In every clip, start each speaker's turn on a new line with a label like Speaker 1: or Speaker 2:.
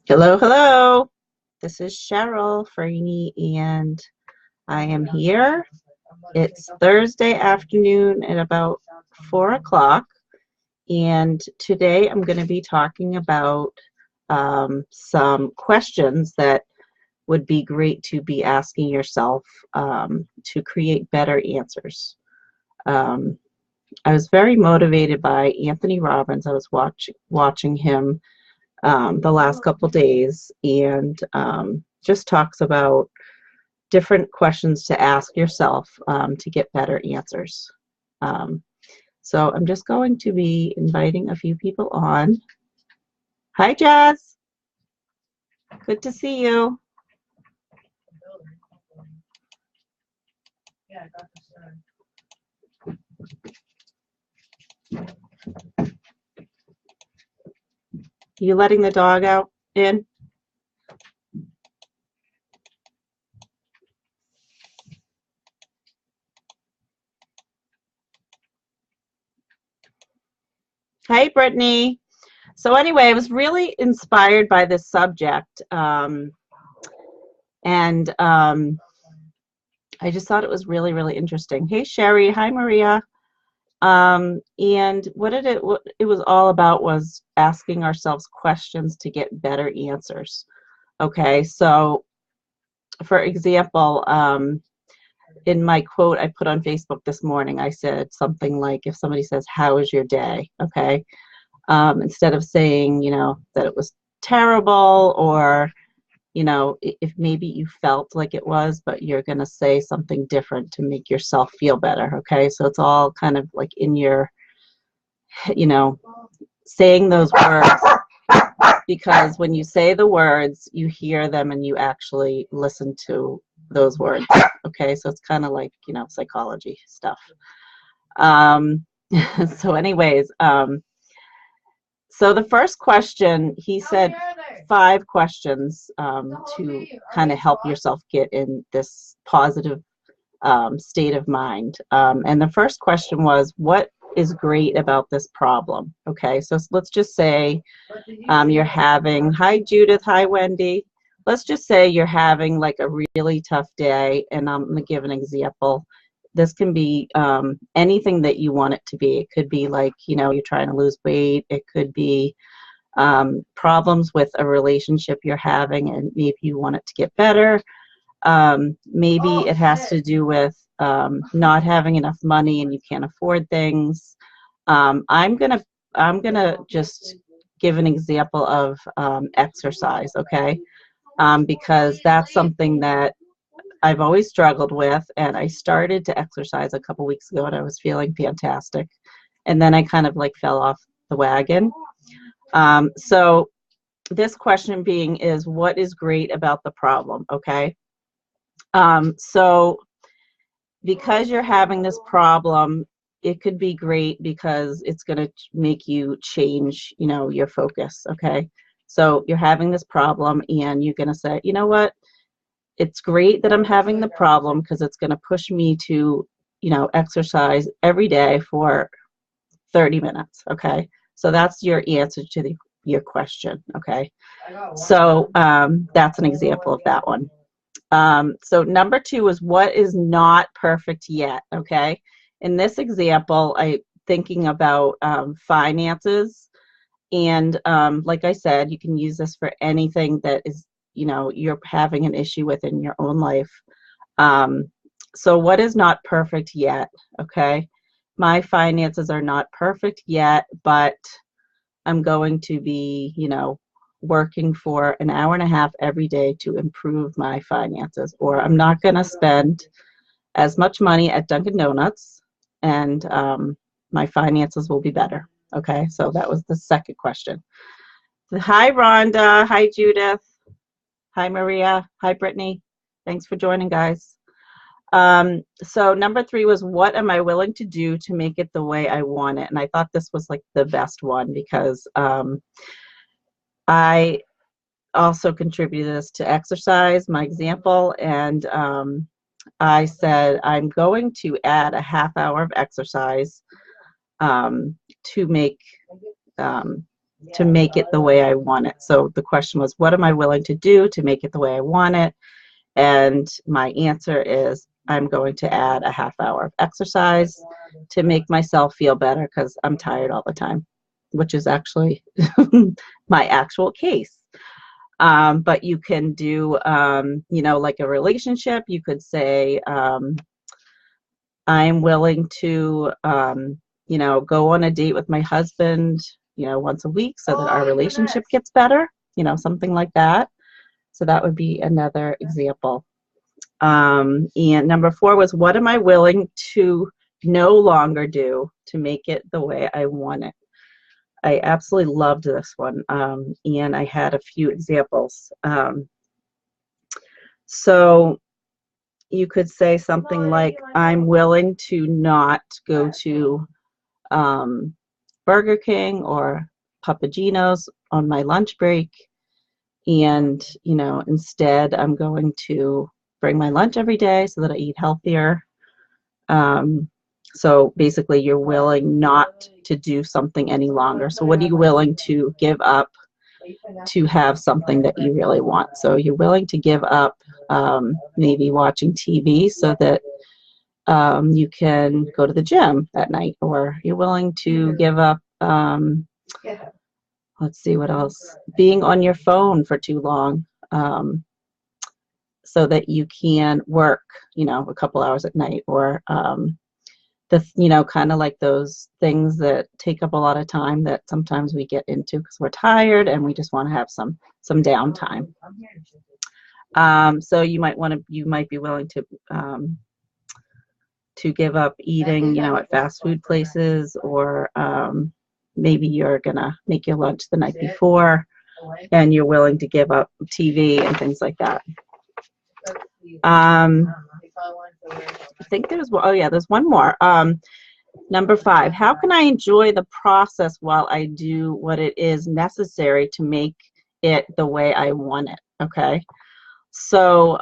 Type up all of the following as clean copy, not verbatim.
Speaker 1: Hello, hello. This is Cheryl Franey, and I am here. It's Thursday afternoon at about 4 o'clock, and today I'm going to be talking about some questions that would be great to be asking yourself to create better answers. Um, I was very motivated by Anthony Robbins. I was watching him the last couple days, and just talks about different questions to ask yourself to get better answers. Um, so I'm just going to be inviting a few people on. Hi, Jazz. Good to see you. You letting the dog out in? Hi, Brittany. So anyway, I was really inspired by this subject, and I just thought it was really, really interesting. Hey, Sherry. Hi, Maria. And what it was all about was asking ourselves questions to get better answers. Okay, so for example, in my quote I put on Facebook this morning, I said something like, if somebody says, "How was your day?" Okay, instead of saying, that it was terrible, or if maybe you felt like it was, but you're going to say something different to make yourself feel better. Okay, so it's all kind of like in your, you know, saying those words, because when you say the words, you hear them and you actually listen to those words. Okay, so it's kind of like, psychology stuff. Um, so anyways, so the first question, he said 5 questions to kind of help yourself get in this positive state of mind. And the first question was, what is great about this problem? Okay, so let's just say you're having, hi Judith, hi Wendy. Let's just say you're having like a really tough day, and I'm going to give an example. This can be anything that you want it to be. It could be like, you're trying to lose weight. It could be problems with a relationship you're having, and maybe you want it to get better. Maybe it has to do with not having enough money and you can't afford things. I'm gonna just give an example of exercise, okay? Because that's something that I've always struggled with, and I started to exercise a couple weeks ago, and I was feeling fantastic, and then I kind of like fell off the wagon. So this question being is, what is great about the problem? Okay. So because you're having this problem, it could be great because it's going to make you change, your focus. Okay. So you're having this problem, and you're going to say, you know what? It's great that I'm having the problem because it's going to push me to, exercise every day for 30 minutes. Okay. So that's your answer to your question. Okay. So that's an example of that one. So number 2 is, what is not perfect yet? Okay. In this example, I thinking about finances, and like I said, you can use this for anything that is, you're having an issue with in your own life. Um, so what is not perfect yet? Okay. My finances are not perfect yet, but I'm going to be, working for an hour and a half every day to improve my finances, or I'm not going to spend as much money at Dunkin' Donuts, and my finances will be better. Okay, so that was the second question. Hi, Rhonda. Hi, Judith. Hi, Maria. Hi, Brittany. Thanks for joining, guys. So number 3 was, what am I willing to do to make it the way I want it? And I thought this was like the best one, because I also contributed this to exercise, my example, and I said I'm going to add a half hour of exercise to make to make it the way I want it. So the question was, what am I willing to do to make it the way I want it? And my answer is, I'm going to add a half hour of exercise to make myself feel better because I'm tired all the time, which is actually my actual case. But you can do, you know, like a relationship, you could say, I'm willing to, you know, go on a date with my husband, you know, once a week so that our relationship gets better, you know, something like that. So that would be another example. And number 4 was, what am I willing to no longer do to make it the way I want it? I absolutely loved this one, and I had a few examples. So you could say something like, I'm willing to not go to Burger King or Papagino's on my lunch break, and, you know, instead I'm going to bring my lunch every day so that I eat healthier. So basically you're willing not to do something any longer. So what are you willing to give up to have something that you really want? So you're willing to give up maybe watching TV so that you can go to the gym at night, or you're willing to give up, let's see what else, being on your phone for too long, so that you can work, you know, a couple hours at night, or you know, kind of like those things that take up a lot of time that sometimes we get into because we're tired and we just want to have some downtime. So you might be willing to give up eating, you know, at fast food places, or maybe you're gonna make your lunch the night before and you're willing to give up TV and things like that. I think there's one more. Number 5, how can I enjoy the process while I do what it is necessary to make it the way I want it? Okay, so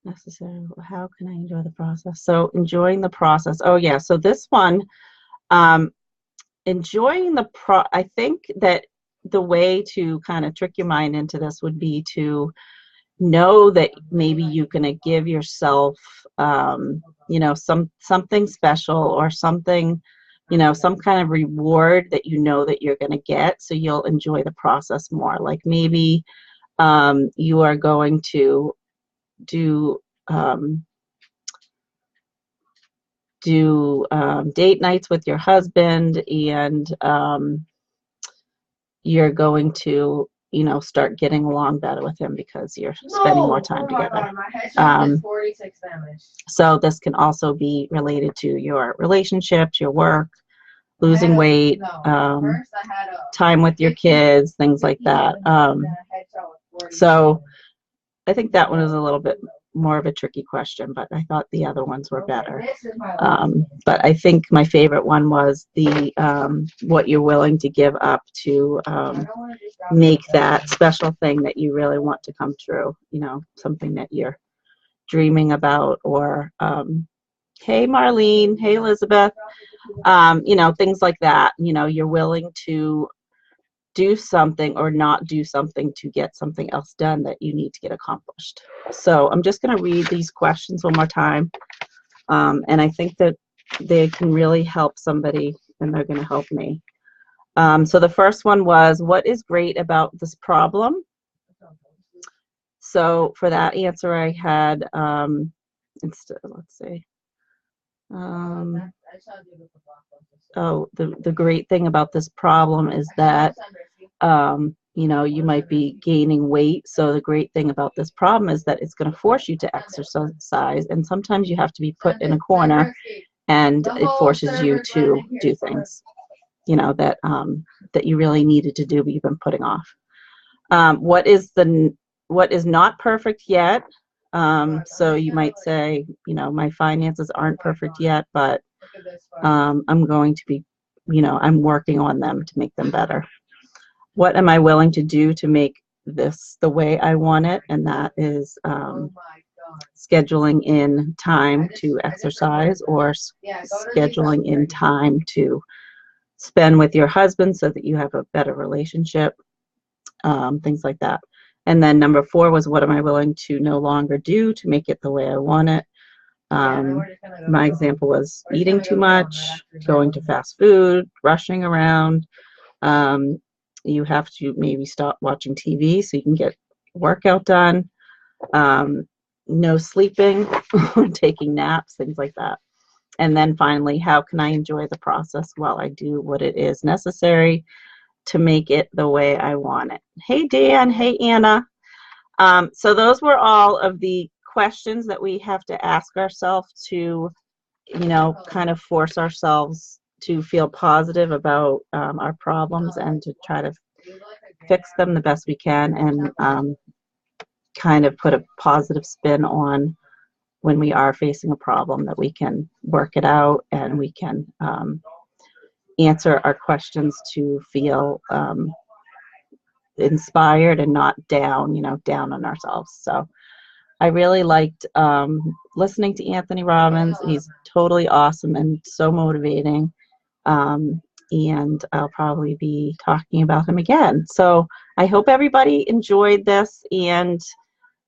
Speaker 1: necessary, how can I enjoy the process? So enjoying the process. Oh yeah, so this one, enjoying I think that the way to kind of trick your mind into this would be to know that maybe you're going to give yourself, you know, something special, or something, you know, some kind of reward that you know that you're going to get, so you'll enjoy the process more. Like maybe you are going to do date nights with your husband, and you're going to, you know, start getting along better with him because you're spending more time together. So this can also be related to your relationships, your work, losing weight, time with your kids, things like that. So I think that one is a little bit more of a tricky question, but I thought the other ones were better. But I think my favorite one was the what you're willing to give up to make that special thing that you really want to come true, you know, something that you're dreaming about, or hey Marlene, hey Elizabeth, you know, things like that. You know, you're willing to do something or not do something to get something else done that you need to get accomplished. So I'm just going to read these questions one more time, and I think that they can really help somebody, and they're going to help me. So the first one was, what is great about this problem? So for that answer I had, let's see. Oh, the great thing about this problem is that, you know, you might be gaining weight. So the great thing about this problem is that it's going to force you to exercise, and sometimes you have to be put in a corner, and it forces you to do things, you know, that that you really needed to do but you've been putting off. What is not perfect yet? So you might say, you know, my finances aren't perfect yet, but I'm going to be, you know, I'm working on them to make them better. What am I willing to do to make this the way I want it? And that is scheduling in time to exercise, or scheduling in time to spend with your husband so that you have a better relationship, things like that. And then number 4 was, what am I willing to no longer do to make it the way I want it? My example was eating too much, going to fast food, rushing around. You have to maybe stop watching TV so you can get workout done. No sleeping, taking naps, things like that. And then finally, how can I enjoy the process while I do what it is necessary to make it the way I want it? Hey, Dan. Hey, Anna. So those were all of the questions that we have to ask ourselves to, kind of force ourselves to feel positive about our problems and to try to fix them the best we can, and kind of put a positive spin on when we are facing a problem, that we can work it out and we can answer our questions to feel inspired and not down, down on ourselves. So I really liked listening to Anthony Robbins. He's totally awesome and so motivating. And I'll probably be talking about him again. So I hope everybody enjoyed this, and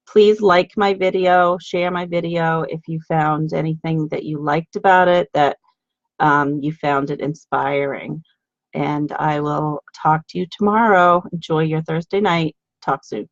Speaker 1: please like my video, share my video if you found anything that you liked about it, that you found it inspiring. And I will talk to you tomorrow. Enjoy your Thursday night. Talk soon.